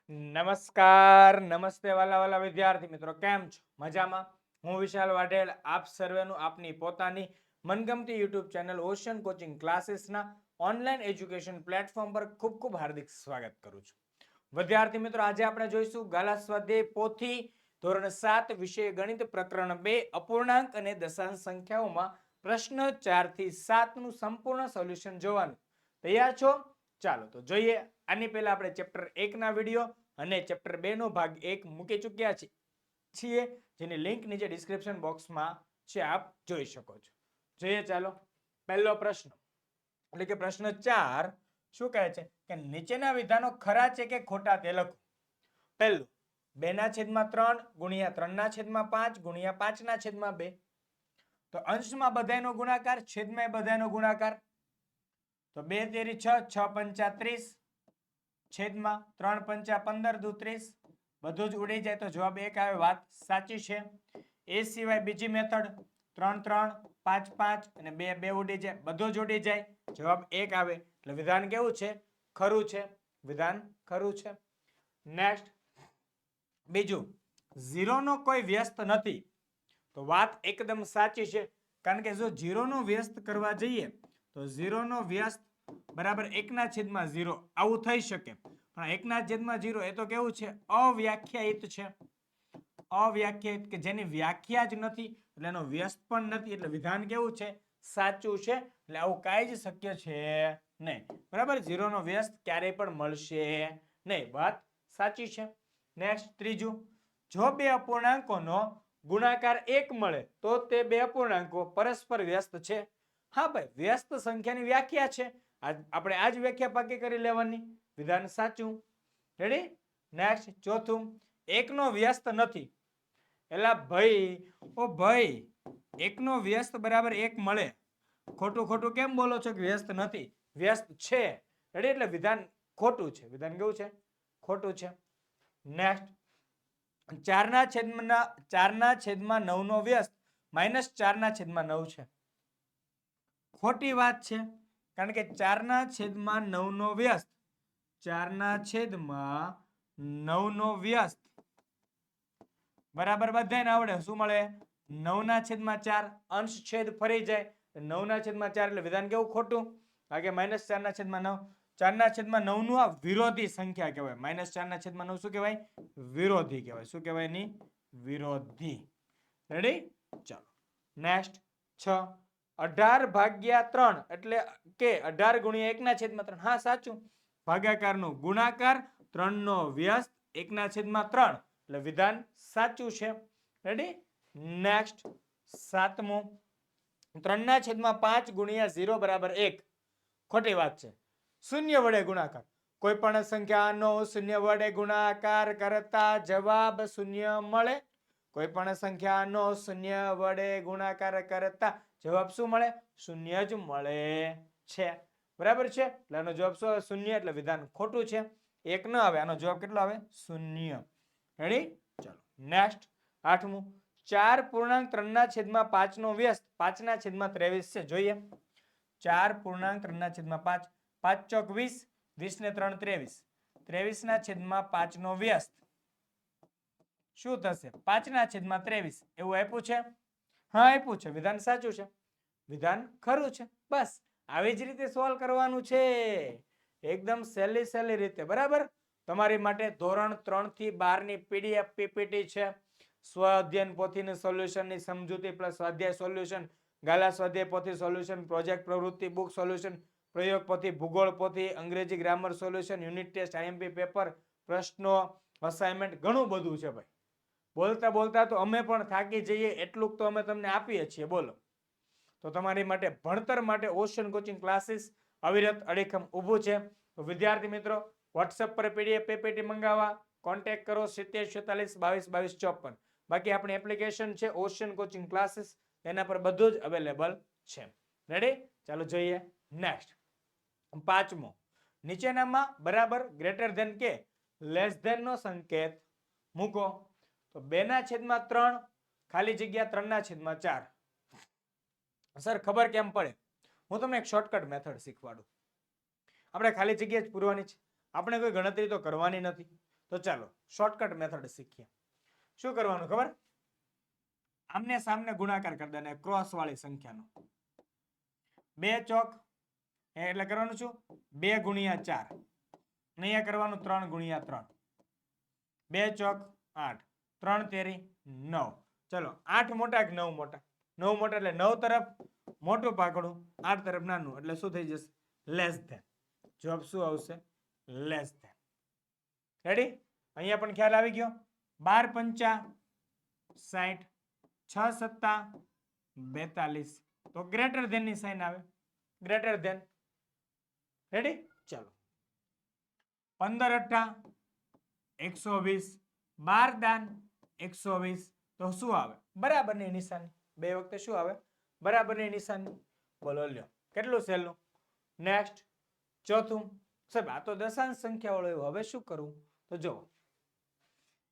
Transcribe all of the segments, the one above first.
નમસ્કાર, નમસ્તે વાલા વાલા વિદ્યાર્થી મિત્રો, કેમ છો? મજામાં? હું વિશાલ વાઢેલ આપ સર્વેનું આપની પોતાની મનગમતી યુટ્યુબ ચેનલ ઓશન કોચિંગ ક્લાસીસના ઓનલાઈન એજ્યુકેશન પ્લેટફોર્મ પર ખૂબ ખૂબ હાર્દિક સ્વાગત કરું છું. વિદ્યાર્થી મિત્રો, આજે આપણે જોઈશું ગાલા સ્વાધ્યાય પોથી ધોરણ 7 વિષય ગણિત પ્રકરણ 2 અપૂર્ણાંક અને દશાંશ સંખ્યાઓમાં પ્રશ્ન 4 થી 7 નું સંપૂર્ણ સોલ્યુશન જોવાનું. તૈયાર છો? ચાલો તો જોઈએ. આની પહેલા આપણે ચેપ્ટર 1 ના વિડિયો અને ચેપ્ટર 2 નો ભાગ 1 મૂકી ચૂક્યા છીએ, જેની લિંક નીચે ડિસ્ક્રિપ્શન બોક્સમાં છે, આપ જોઈ શકો છો. જોઈએ ચાલો. પહેલો પ્રશ્ન એટલે કે પ્રશ્ન 4 શું કહે છે કે નીચેના વિધાનો ખરા છે કે ખોટા તે લખો. પહેલું 2/3 ગુણ્યા 3/5 ગુણ્યા 5/2. તો અંશમાં બધાયનો ગુણાકાર, છેદમાં બધાયનો ગુણાકાર. તો 2 તેરી 6, 6 પંચા 30, છેદમાં 3 પંચા 15 દુ 30. બધું જ ઉડી જાય તો જવાબ 1 આવે. વાત સાચી છે. એ સિવાય બીજી મેથડ 3 3 5 5 અને 2 2 ઉડી જાય, બધું જ ઉડી જાય, જવાબ 1 આવે. એટલે વિધાન કેવું છે? ખરું છે. વિધાન ખરું છે. નેક્સ્ટ બીજું, 0 નો કોઈ વ્યસ્ત નથી. તો વાત એકદમ સાચી છે, કારણ કે જો 0 નો વ્યસ્ત કરવા જઈએ તો 0 નો વ્યસ્ત બરાબર 1/0 આવું થઈ શકે, પણ 1/0 એ તો કેવું છે? અવ્યાખ્યાયિત છે. અવ્યાખ્યાયિત કે જેની વ્યાખ્યા જ નથી, એટલે એનો વ્યસ્ત પણ નથી, એટલે વિધાન કેવું છે? સાચું છે. એટલે આવું કાંઈ જ શક્ય છે નહીં. બરાબર, 0 નો વ્યસ્ત ક્યારેય પણ મળશે નહીં. વાત સાચી છે. નેક્સ્ટ ત્રીજું, જો બે અપૂર્ણાંકોનો ગુણાકાર 1 મળે તો તે બે અપૂર્ણાંકો પરસ્પર વ્યસ્ત છે. હા ભાઈ, વ્યસ્ત સંખ્યાની વ્યાખ્યા છે. આપણે આ જ વ્યાખ્યા પાકી કરી લેવાની. વિધાન સાચું. રેડી? નેક્સ્ટ ચોથું, 1 નો વ્યસ્ત નથી. એલા ભાઈ, ઓ ભાઈ, 1 નો વ્યસ્ત બરાબર 1 મળે. ખોટું ખોટું કેમ બોલો છો કે વ્યસ્ત નથી? વ્યસ્ત છે. રેડી? એટલે વિધાન ખોટું છે. વિધાન કેવું છે? ખોટું છે. નેક્સ્ટ 4/9 નો વ્યસ્ત -4/9 છે. ખોટી વાત છે, કારણ કે 4/9 નો વ્યસ્ત 4/9 નો વ્યસ્ત બરાબર બધાને આવડે શું મળે? 9/4. અંશ છેદ ફરી જાય 9/4, એટલે વિધાન કેવું? ખોટું. કારણ કે -4/9. 4/9 નું આ વિરોધી સંખ્યા કહેવાય. -4/9 શું કહેવાય? વિરોધી કહેવાય. શું કહેવાય? ની વિરોધી. રેડી? ચાલો. નેક્સ્ટ 6, 18/3 એટલે કે 18 ગુણ્યા 1/3. હા સાચું. ભાગાકારનો ગુણાકાર, 3 નો વ્યસ્ત 1/3, એટલે વિધાન સાચું છે. રેડી? નેક્સ્ટ સાતમું, 3/5 ગુણ્યા 0 બરાબર 1. ખોટી વાત છે. શૂન્ય વડે ગુણાકાર. કોઈ પણ સંખ્યાનો શૂન્ય વડે ગુણાકાર કરતા જવાબ શૂન્ય મળે. કોઈ પણ સંખ્યાનો શૂન્ય વડે ગુણાકાર કરતા જવાબ શું મળે? શૂન્ય જ મળે છે. બરાબર છે? એટલે આનો જવાબ શું આવે? શૂન્ય. એટલે વિધાન ખોટું છે. 1 ન આવે. આનો જવાબ કેટલો આવે? શૂન્ય. રેડી? ચાલો. નેક્સ્ટ આઠમું, 4.3/5 નો વ્યસ્ત 5/23 છે. જોઈએ. 4.3/5. 5 ચોક 20, 20 ને 3 23. 23/5 નો વ્યસ્ત શું થશે? 5/23. એવું આપ્યું છે? હા આપ્યું છે. વિધાન સાચું છે. વિધાન ખરું છે. બસ આવી જ રીતે સોલ્વ કરવાનું છે, એકદમ સહેલી રીતે. બરાબર? તમારી માટે ધોરણ 3 થી 12 ની પીડીએફ પીપીટી છે. સ્વ અધ્યયન પોથીનું સોલ્યુશનની સમજૂતી પ્લસ સ્વાધ્યાય સોલ્યુશન, ગાલા સ્વાધ્યાય પોથી સોલ્યુશન, પ્રોજેક્ટ પ્રવૃત્તિ બુક સોલ્યુશન, પ્રયોગ પોથી, ભૂગોળ પોથી, અંગ્રેજી grammar solution, unit test, IMP paper, પ્રશ્નો, અસાઇનમેન્ટ, ઘણું બધું છે ભાઈ. બોલતા બોલતા તો અમે પણ થાકી જઈએ, એટલું તો અમે તમને આપીએ છીએ. બોલો. તો તમારી માટે ભણતર માટે ઓશન કોચિંગ ક્લાસીસ અવિરત અડીખમ ઊભું છે. તો વિદ્યાર્થી મિત્રો, વોટ્સએપ પર પીડીએફ પીપીટી મંગાવવા કોન્ટેક્ટ કરો 70 46 22 22 54. બાકી આપણી એપ્લિકેશન છે ઓશન કોચિંગ ક્લાસીસ, એના પર બધું જ અવેલેબલ છે. રેડી? ચાલો જોઈએ. નેક્સ્ટ પાંચમો, નીચેનામાં બરાબર ગ્રેટર ધેન કે લેસ ધેન નો સંકેત મૂકો. તો 2/3 ખાલી જગ્યા 3/4. સર ખબર કેમ પડે? હું તમને એક શોર્ટકટ મેથડ શીખવાડું. આપણે ખાલી જગ્યા જ પૂરવાની છે, આપણે કોઈ ગણતરી તો કરવાની નથી. તો ચાલો શોર્ટકટ મેથડ શીખીએ. શું કરવાનું ખબર? આમને સામને ગુણાકાર કરી દે ક્રોસ વાળી સંખ્યાનો. 2 ચોક એટલે કરવાનું શું 2 ગુણ્યા 4. અહીંયા કરવાનું 3 ગુણ્યા 3. 2 ચોક 8, 3 તેરી 9. ચલો 8 મોટા કે 9 મોટા? 9 મોટા એટલે 9 તરફ મોટું પાકડું, 8 તરફ નાનું એટલે શું થઈ જશે? Less than. જવાબ શું આવશે? Less than. રેડી? અહીંયા પણ ખ્યાલ આવી ગયો. 12 પંચા 60, 6 સત્તા 42. તો ગ્રેટર ધેન ની સાઇન આવે. Greater than. રેડી? ચાલો 15 અઠ્ઠા 120, 12 દાન 120. તો શું આવે? બરાબરની નિશાની. બે વખતે શું આવે? બરાબરની નિશાની. બોલો લ્યો કેટલું સહેલું. નેક્સ્ટ ચોથું. સાહેબ આ તો દશાંશ સંખ્યા વાળો. હવે શું કરવું? તો જો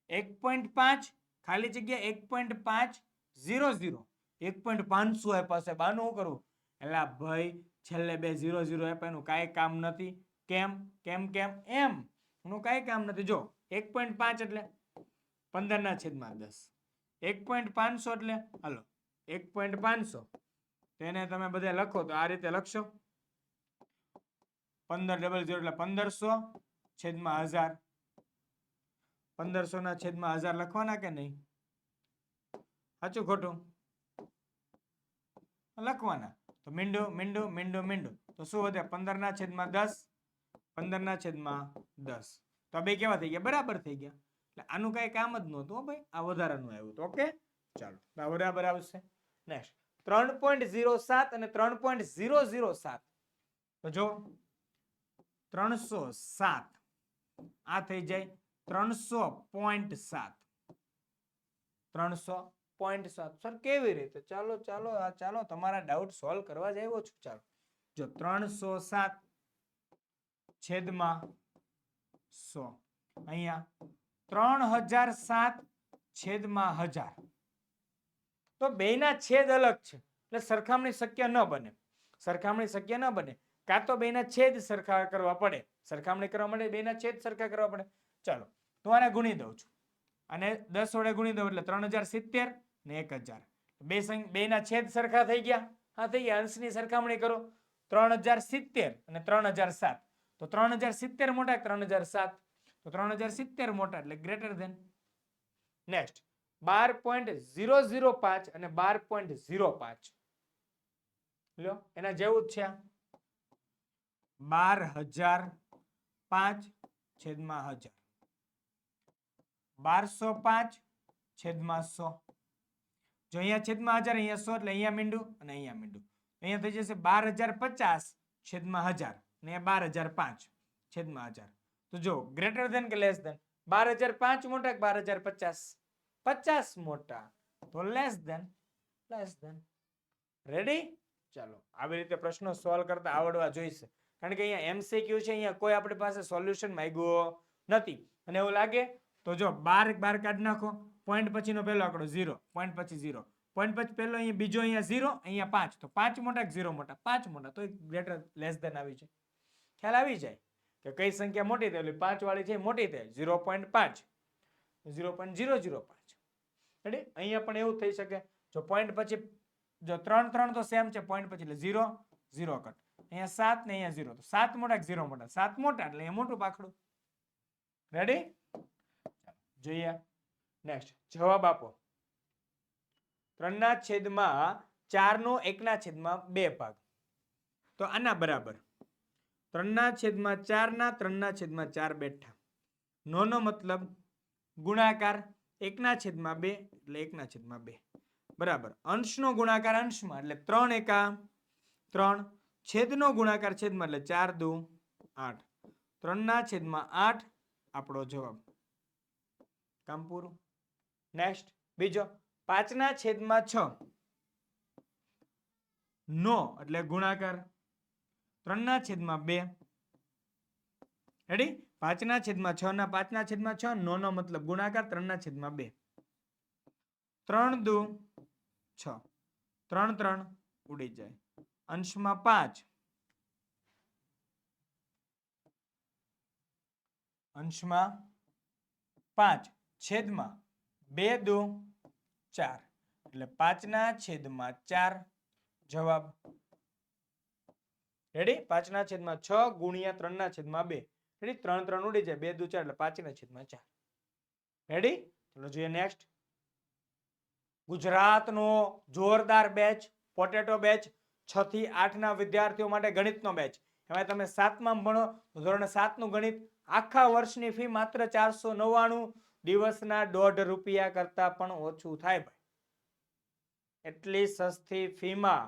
1.5 ખાલી જગ્યા 1.500 1.500 આપ્યા છે. બાનું શું કરવું? એટલે ભાઈ છેલ્લે બે 00 આપ્યા એનું કાંઈ કામ નથી. કેમ કેમ કેમ એમ એનું કાંઈ કામ નથી. જો 1.5 એટલે 15/10. 1.500 એટલે હાલો 1.500 તેને તમે બધા લખો તો આ રીતે લખશો. 1500 એટલે 1500 છેદમાં 1000. 1500 ના છેદમાં 1000 લખવાના કે નહીં? સાચું ખોટું? લખવાના. તો મીંડું મીંડું મીંડું મીંડું તો શું વધે? 15/10. 15/10. તો બે કેવા થઈ ગયા? બરાબર થઈ ગયા. એટલે આનું કઈ કામ જ નહોતું ભાઈ, આ વધારાનું આવ્યું. તો ઓકે ચાલો બરાબર આવશે. નેક્સ્ટ 3.07 અને 3.007. તો જો 307 આ થઈ જાય 300.7. 300.7. સર કેવી રીતે? ચાલો ચાલો ચાલો તમારા ડાઉટ સોલ્વ કરવા જ આવ્યો છું. ચાલો જો 307 છેદમાં 100. અહીંયા 3007 છેદમાં 1000. તો બેના છેદ અલગ છે એટલે સરખામણી શક્ય ન બને. સરખામણી શક્ય ન બને. કાં તો બેના છેદ સરખા કરવા પડે. સરખામણી કરવા માટે બેના છેદ સરખા કરવા પડે. ચાલો તો આને ગુણી દઉં છું અને 10 વડે ગુણી દઉં એટલે 3070 ને 1000. બેના છેદ સરખા થઈ ગયા. હા થઈ ગયા. અંશની સરખામણી કરો. 3070 અને 3007. તો 3070 મોટા કે 3007? તો 3070 મોટા એટલે ગ્રેટર ધેન. નેક્સ્ટ 12.005 અને 12.05 લ્યો એના જેવું જ છે. 12005 છેદમાં 1000. 1205 છેદમાં 100. જો અહીંયા છેદમાં 1000 અહીંયા 100 એટલે અહીંયા મીંડું અને અહીંયા મીંડું. અહીંયા થઈ જશે 12050 છેદમાં 1000 ને 12005 છેદમાં 1000. તો જો ગ્રેટર ધેન કે લેસ ધેન? 12005 મોટા કે 12050? 50 મોટા. તો less than. Less than. Ready? ચાલો આવી રીતે પ્રશ્નો સોલ્વ કરતા આવડવા જોઈશે. કારણ કે અહીંયા MCQ છે, અહીંયા કોઈ આપણી પાસે સોલ્યુશન માંગ્યો નથી. અને એવું લાગે તો જો 12 કાઢી નાખો. પોઈન્ટ પછીનો પહેલો આંકડો 0, પોઈન્ટ પછી 0, પોઈન્ટ પછી પહેલો અહીંયા બીજો અહીંયા 0, અહીંયા 5. તો 5 મોટા કે 0 મોટા? 5 મોટા. તો ગ્રેટર લેસ ધેન આવી જાય. ખ્યાલ આવી જાય કે કઈ સંખ્યા મોટી થાય એટલે 5 વાળી છે મોટી થાય. 0.5, 0.005. રેડી? અહીંયા પણ એવું થઈ શકે. જો પોઈન્ટ પછી જો 3 તો સેમ છે. પોઈન્ટ પછી એટલે 0 0 કટ. અહીંયા 7 ને અહીંયા 0. તો 7 મોટા કે 0 મોટા? 7 મોટા એટલે અહીંયા મોટું પાખડું. રેડી? જોઈએ નેક્સ્ટ જવાબ આપો. 3/4 નો 1/2 ભાગ. તો આના બરાબર 3/4 ના 3/4 બેઠા. નો મતલબ ગુણાકાર 1/2 એટલે 1/2 બરાબર. અંશનો ગુણાકાર અંશમાં એટલે 3 એકા 3. છેદનો ગુણાકાર છેદમાં એટલે 4 દુ 8. 3/8 આપણો જવાબ. કામ પૂરું. નેક્સ્ટ બીજો 5/6 નો એટલે ગુણાકાર 3/2. રેડી? 5/6 ના 5/6 નો મતલબ ગુણાકાર 3/2. 3 દુ 6. 3 3 ઉડી જાય. અંશમાં 5. અંશમાં 5 છેદમાં 2 દુ 4 એટલે 5/4 જવાબ રેડી 5/6 ગુણ્યા 3/2 રેડી 3 3 ઉડી જાય 2 દુ 4 એટલે 5/4 રેડી ચલો જોઈએ નેક્સ્ટ ગુજરાતનો જોરદાર બેચ પોટેટો બેચ 6 થી 8 ના વિદ્યાર્થીઓ માટે ગણિતનો બેચ એમાં તમે 7માં ભણો ધોરણ 7 નું ગણિત આખા વર્ષની ફી માત્ર 499 દિવસના 1.5 રૂપિયા કરતા પણ ઓછું થાય ભાઈ એટલી સસ્તી ફીમાં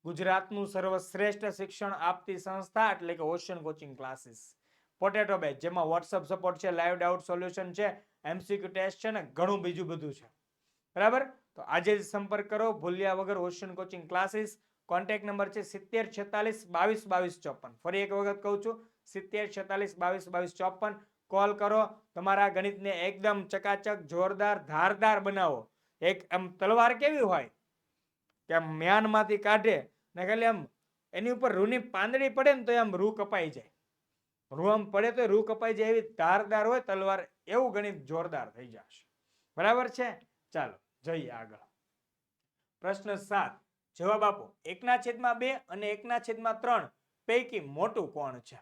ગુજરાતનું સર્વશ્રેષ્ઠ શિક્ષણ આપતી સંસ્થા એટલે કે ocean coaching classes potato batch જેમાં WhatsApp સપોર્ટ છે લાઈવ ડાઉટ સોલ્યુશન છે MCQ ટેસ્ટ છે ને ઘણું બીજું બધું છે બરાબર તો આજે જ સંપર્ક કરો ભૂલ્યા વગર ocean coaching classes contact number છે 7046222254 ફરી એક વખત કહું છું 7046222254 કોલ કરો તમારા ગણિતને એકદમ ચકાચક જોરદાર ધારદાર બનાવો એક આમ તલવાર કેવી હોય કે આમ મ્યાનમાંથી કાઢે ને ખાલી આમ એની ઉપર રૂની પાંદડી પડે ને તો આમ રૂ કપાઈ જાય રૂ આમ પડે તો રૂ કપાઈ જાય એવી ધારદાર હોય તલવાર એવું ગણિત જોરદાર થઈ જશે બરાબર છે ચાલો જઈએ આગળ પ્રશ્ન 7 જવાબ આપો 1/2 અને 1/3 પૈકી મોટું કોણ છે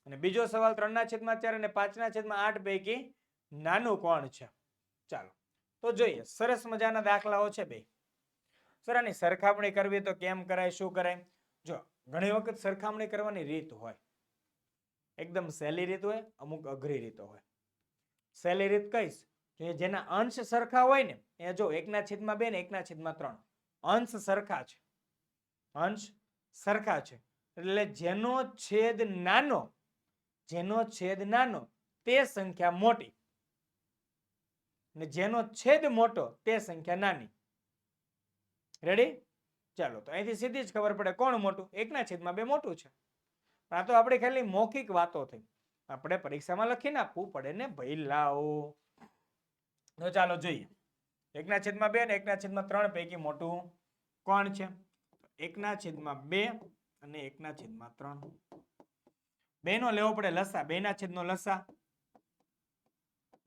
અને બીજો સવાલ 3/4 અને 5/8 પૈકી નાનું કોણ છે ચાલો તો જોઈએ સરસ મજાના દાખલાઓ છે બે સર આની સરખામણી કરવી તો કેમ કરાય શું કરાય જો ઘણી વખત સરખામણી કરવાની રીત હોય એકદમ સહેલી રીત હોય અમુક અઘરી રીતો હોય સહેલી રીત કઈશ જેના અંશ સરખા હોય ને એ જો 1/2 ને 1/3 અંશ સરખા છે અંશ સરખા છે એટલે જેનો છેદ નાનો તે સંખ્યા મોટી ને જેનો છેદ મોટો તે સંખ્યા નાની રેડી ચાલો તો અહીંથી સીધી જ ખબર પડે કોણ મોટું 1/2 મોટું છે આ તો આપણે ખાલી મૌખિક વાતો થઈ આપણે પરીક્ષામાં લખીને આપવું પડે ને ભાઈ લાવો તો ચાલો જોઈએ 1/2 અને 1/3 પૈકી મોટું કોણ છે 1/2 અને 1/3 બે નો લેવો પડે લસા 2/છેદનો લસા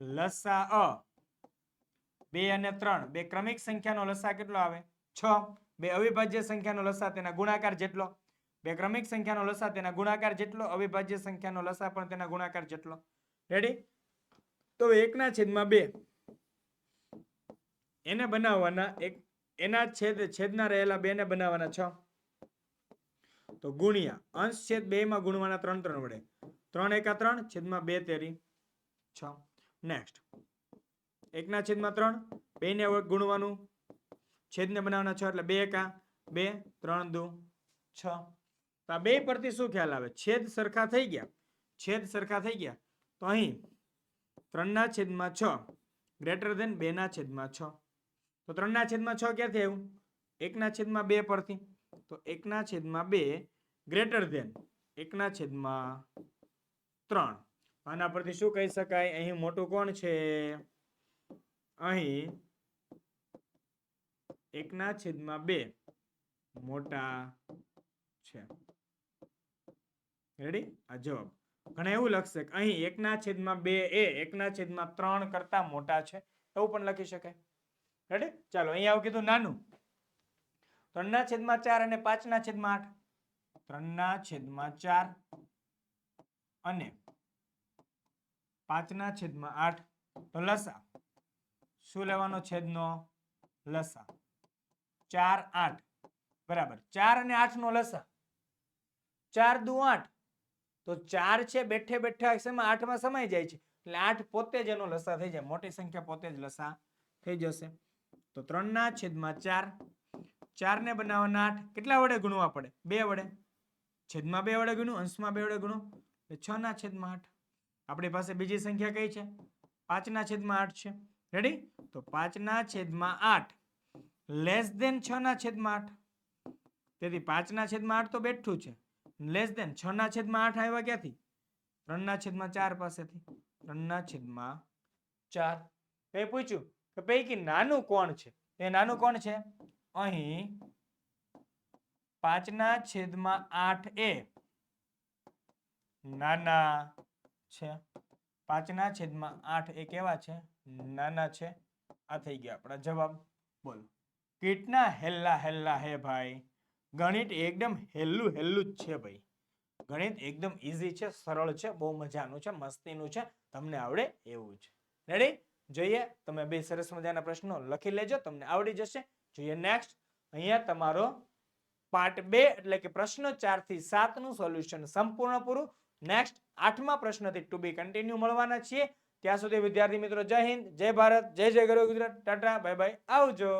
લસા 2 અને 3 બે ક્રમિક સંખ્યાનો લસા કેટલો આવે 6 બે અવિભાજ્ય સંખ્યાનો લસા તેના ગુણાકાર જેટલો બે ક્રમિક સંખ્યાનો લસા તેના ગુણાકાર જેટલો અવિભાજ્ય સંખ્યાનો લસા પણ તેના ગુણાકાર જેટલો રેડી તો 1/2 એને બનાવવાના એના છેદના રહેલા બે ને બનાવવાના 6 તો ગુણ્યા અંશ છેદ 2 માં ગુણવાના 3 3 વડે 3 એકા 3 છેદમાં 2 તેરી 6 નેક્સ્ટ 1/3 બે ને ગુણવાનું છેદ ને બનાવવાના 6 એટલે 2 એકા 2 3 દુ 6 તો આ બે પરથી શું ખ્યાલ આવે છેદ સરખા થઈ ગયા તો અહીં 3/6 ગ્રેટર ધેન 2/6 તો 3/6 ક્યાંથી આવ્યું 1/2 પરથી તો 1/2 ગ્રેટર ધેન 1/3 આના પરથી શું કહી શકાય અહીં મોટું કોણ છે અહીં 1/2 મોટા છે રેડી આ જવાબ ઘણા એવું લખશે કે અહીં 1/2 એ 1/3 કરતા મોટા છે એવું પણ લખી શકાય રેડી ચાલો અહીં આવું કીધું નાનું 3/4 અને 5/8 3/4 અને 5/8 તો લસા શું લેવાનો છેદનો લસા 4 8 બરાબર 4 અને 8 નો લસા 4 દુ 8 તો 4 છે બેઠે બેઠા 8 માં સમાઈ જાય છે એટલે 8 પોતે જ એનો લસા થઈ જાય મોટી સંખ્યા પોતે જ લસા થઈ જશે તો 3/4 4 ને બનાવવાના 8 કેટલા વડે ગુણવા પડે 2 વડે છેદમાં 2 વડે ગુણ્યું અંશમાં 2 વડે ગુણો એટલે 6/8 આપણી પાસે બીજી સંખ્યા કઈ છે 5/8 છે રેડી તો 5/8 લેસ ધેન 6/8 તેથી 5/8 તો બેઠું છે લેસ ધેન 6/8 આવ્યા ક્યાંથી 3/4 પાસેથી 3/4 કઈ પૂછ્યું કે પૈકી નાનું કોણ છે એ નાનું કોણ છે અહીં 5/8 એ નાના છે 5/8 એ કેવા છે? નાના છે. આ થઈ ગયા આપણા જવાબ. બોલો કેટલા હેલ્લા હેલ્લા હે ભાઈ. ગણિત એકદમ હેલ્લું હેલ્લું જ છે ભાઈ. ગણિત એકદમ ઈઝી છે, સરળ છે, બહુ મજાનું છે, મસ્તીનું છે, તમને આવડે એવું છે. રેડી? જોઈએ તમે બે સરસ મજાના પ્રશ્નો લખી લેજો, તમને આવડી જશે. જોઈએ નેક્સ્ટ. અહીંયા તમારો પાર્ટ 2 એટલે કે પ્રશ્ન 4 થી 7 નું સોલ્યુશન સંપૂર્ણ પૂરું. નેક્સ્ટ 8મા પ્રશ્નથી ટુ બી કન્ટિન્યુ મળવાના છીએ. ત્યાં સુધી વિદ્યાર્થી મિત્રો જય હિન્દ, જય ભારત, જય જય ગરવી ગુજરાત. ટાટા બાય બાય, આવજો.